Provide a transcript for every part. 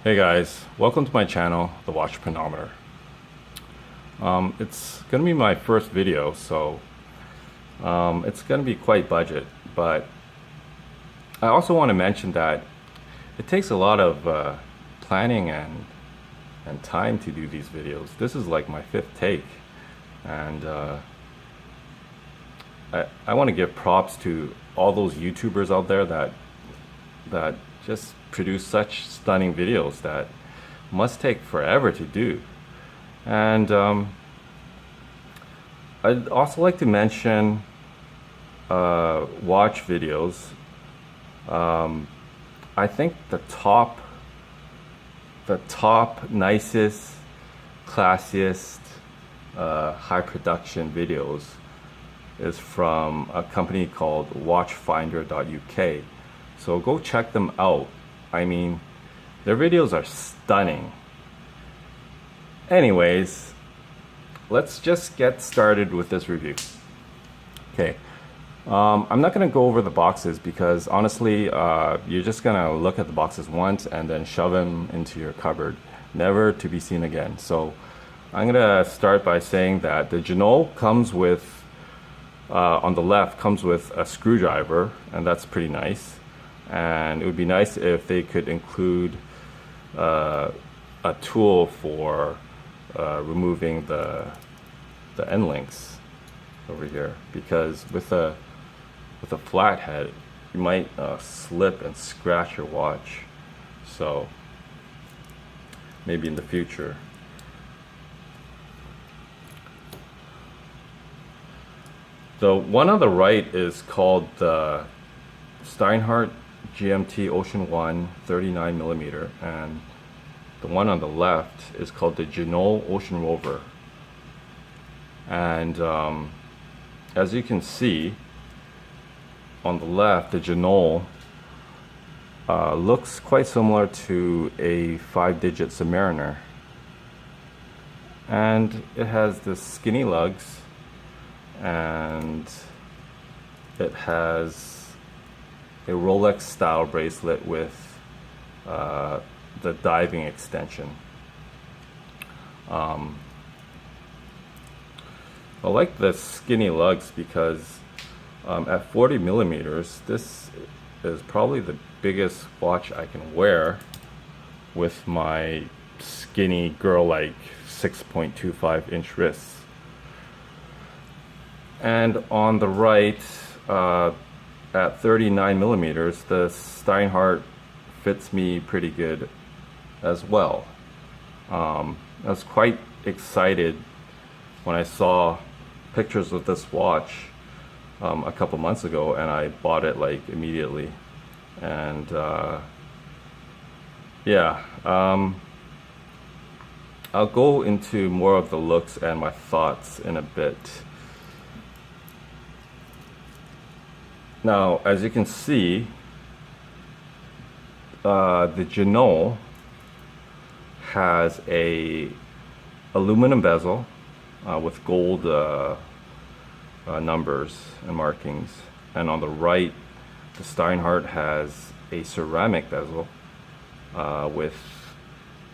Hey guys, welcome to my channel, The Watchpreneur. It's gonna be my first video, so it's gonna be quite budget, but I also want to mention that it takes a lot of planning and time to do these videos. This is like my fifth take, and I want to give props to all those YouTubers out there that just produce such stunning videos that must take forever to do. And I'd also like to mention watch videos. I think the top nicest, classiest, high production videos is from a company called watchfinder.uk. So go check them out. I mean, their videos are stunning. Anyways, let's just get started with this review. Okay, I'm not going to go over the boxes because honestly, you're just going to look at the boxes once and then shove them into your cupboard, never to be seen again. So I'm going to start by saying that the Ginault comes with, on the left, comes with a screwdriver, and that's pretty nice. And it would be nice if they could include a tool for removing the end links over here, because with a flat head you might slip and scratch your watch. So maybe in the future. The one on the right is called the Steinhart GMT Ocean 39mm, and the one on the left is called the Ginault Ocean Rover. And as you can see on the left, the Ginault looks quite similar to a 5-digit Submariner, and it has the skinny lugs, and it has a Rolex style bracelet with the diving extension. I like the skinny lugs because at 40 millimeters, this is probably the biggest watch I can wear with my skinny girl-like 6.25-inch wrists. And on the right, at 39 millimeters, the Steinhart fits me pretty good as well. I was quite excited when I saw pictures of this watch a couple months ago, and I bought it like immediately. And yeah, I'll go into more of the looks and my thoughts in a bit. Now, as you can see, the Ginault has a aluminum bezel with gold numbers and markings, and on the right, the Steinhart has a ceramic bezel with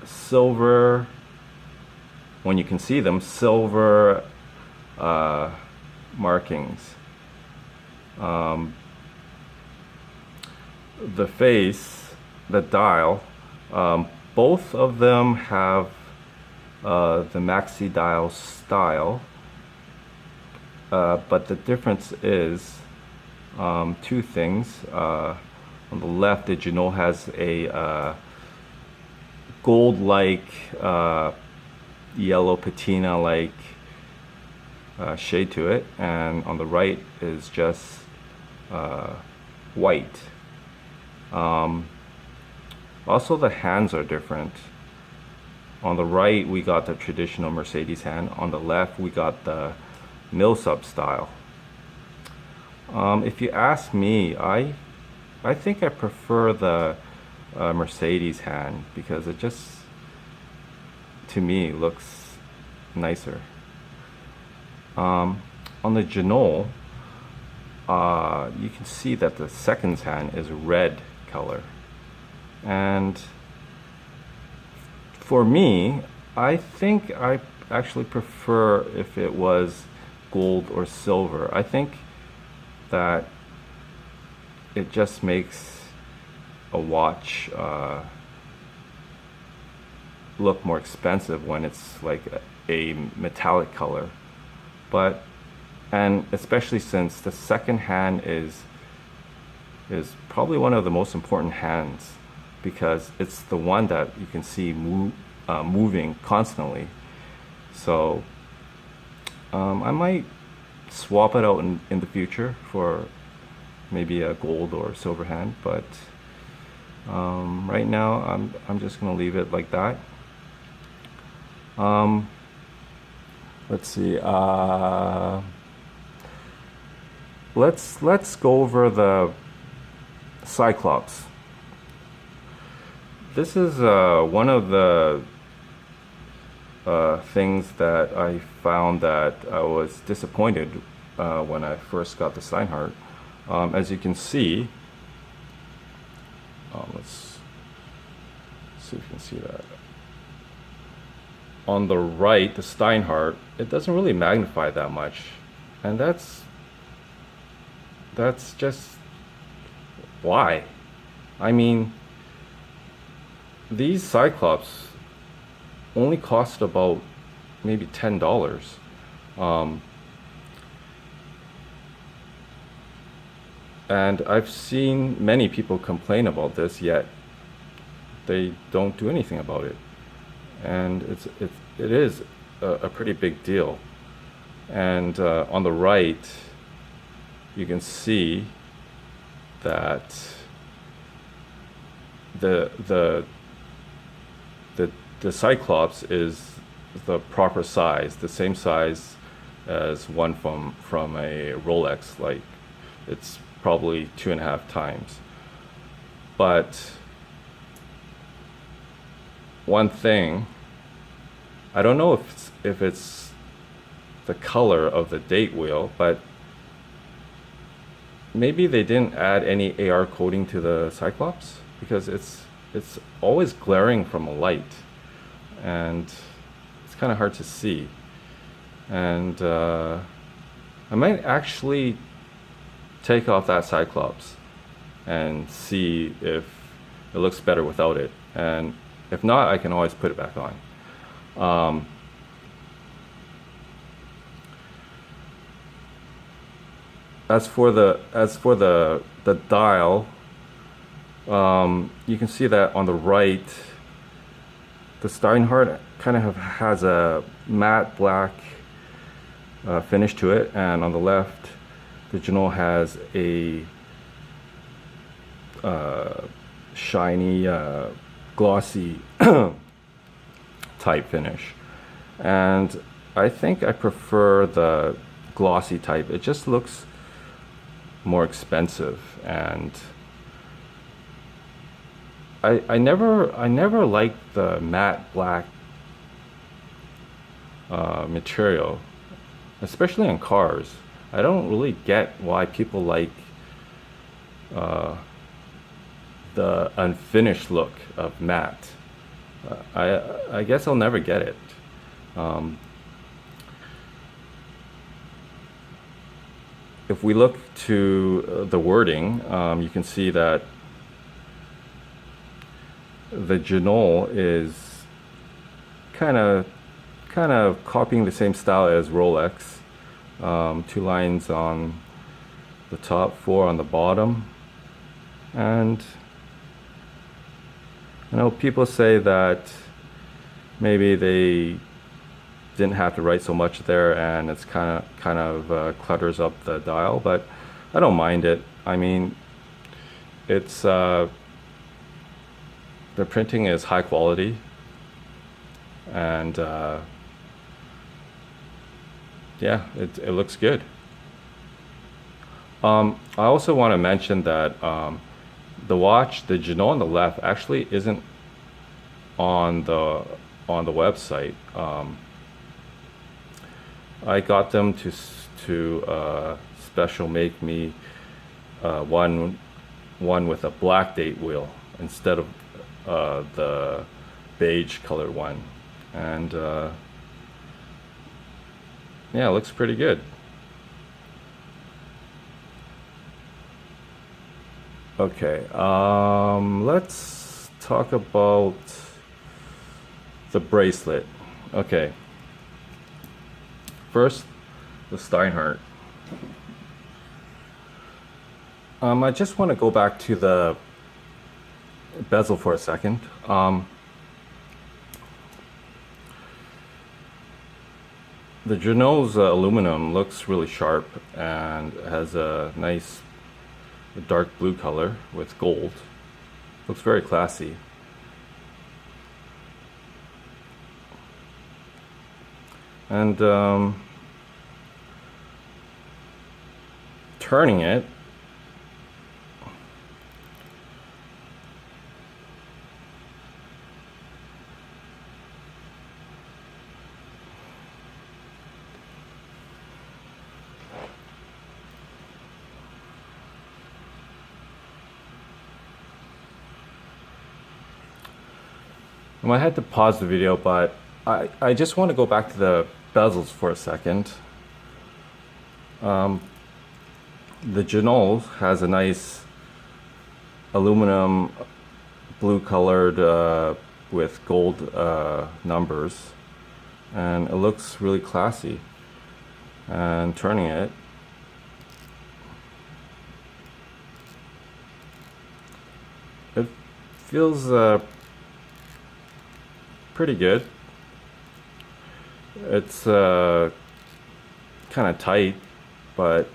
silver, when you can see them, silver markings. The face, the dial, both of them have the maxi dial style, but the difference is two things. On the left, the Ginault has a gold-like, yellow patina-like shade to it, and on the right is just white. Also, the hands are different. On the right, we got the traditional Mercedes hand. On the left, we got the mill-sub style. If you ask me, I think I prefer the Mercedes hand because it just, to me, looks nicer. On the Ginault, you can see that the seconds hand is red color, and for me, I think I actually prefer if it was gold or silver. I think that it just makes a watch look more expensive when it's like a metallic color. But, and especially since the second hand is probably one of the most important hands, because it's the one that you can see moving constantly. So I might swap it out in the future for maybe a gold or silver hand, but right now I'm just gonna leave it like that. Let's see. Let's go over the Cyclops. This is one of the things that I found that I was disappointed when I first got the Steinhart. As you can see, let's see if you can see that. On the right, the Steinhart, it doesn't really magnify that much, and that's just why. I mean, these Cyclops only cost about maybe $10. And I've seen many people complain about this, yet they don't do anything about it. And it is a pretty big deal. And on the right, you can see that the Cyclops is the proper size, the same size as one from a Rolex. Like, it's probably 2.5 times. But one thing, I don't know if it's the color of the date wheel, but maybe they didn't add any AR coating to the Cyclops, because it's always glaring from a light, and it's kind of hard to see. And I might actually take off that Cyclops and see if it looks better without it, and if not, I can always put it back on. As for the dial, you can see that on the right, the Steinhart kind of has a matte black finish to it, and on the left, the Ginault has a shiny, glossy type finish. And I think I prefer the glossy type. It just looks more expensive, and I never liked the matte black material, especially on cars. I don't really get why people like the unfinished look of matte. I guess I'll never get it. If we look to the wording, you can see that the Ginault is kind of copying the same style as Rolex. 2 lines on the top, 4 on the bottom. And I know people say that maybe they didn't have to write so much there, and it's kind of clutters up the dial, but I don't mind it. I mean, it's the printing is high quality, and yeah, it looks good. I also want to mention that the watch, the Ginault on the left, actually isn't on the website. I got them to special make me one with a black date wheel instead of the beige colored one, and yeah, it looks pretty good. Okay, let's talk about the bracelet. Okay, first, the Steinhart. I just want to go back to the bezel for a second. The Ginault's aluminum looks really sharp and has a nice dark blue color with gold. Looks very classy. And turning it, I had to pause the video, but I just want to go back to the bezels for a second. The Ginault has a nice aluminum blue colored with gold numbers, and it looks really classy. And turning it, it feels pretty good. It's kind of tight, but